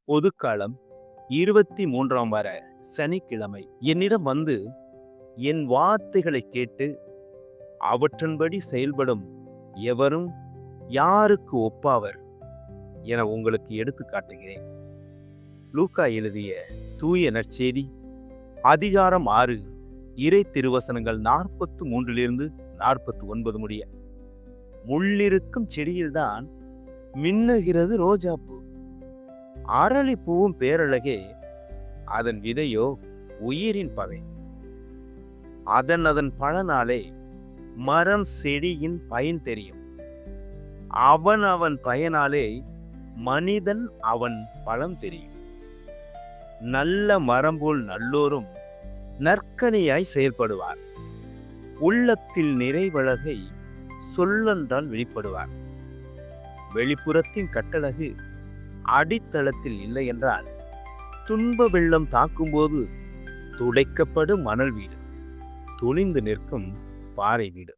பொதுக்காலம் 23ஆம் வார சனிக்கிழமை என்னிடம் வந்து என் வார்த்தைகளை கேட்டு அவற்றின்படி செயல்படும் எவரும் யாருக்கு ஒப்பாவர் என உங்களுக்கு எடுத்து காட்டுகிறேன். லூக்கா எழுதிய தூய நற்செய்தி அதிகாரம் 6 இறை திருவசனங்கள் 43 49 முடிய. முள்ளிருக்கும் செடியில்தான் மின்னுகிறது ரோஜாப்பூ. அரளிப்பூவும் பேரழகே, அதன் விதையோ உயிரின் பகை. அதன் பலனாலே மரம் செடியின் பயன் தெரியும். அவன் பயனாலே மனிதன் அவன் பலம் தெரியும். நல்ல மரம் போல் நல்லோரும் நற்கனியாய் செயல்படுவார். உள்ளத்தில் நிறைவழகை சொல்லென்றால் வெளிப்படுவார். வெளிப்புறத்தின் கட்டழகு அடித்தளத்தில் இல்லை என்றால் துன்ப வெள்ளம் தாக்கும்போது துடைக்கப்படும் மணல் வீடு, துணிந்து நிற்கும் பாறை வீடு.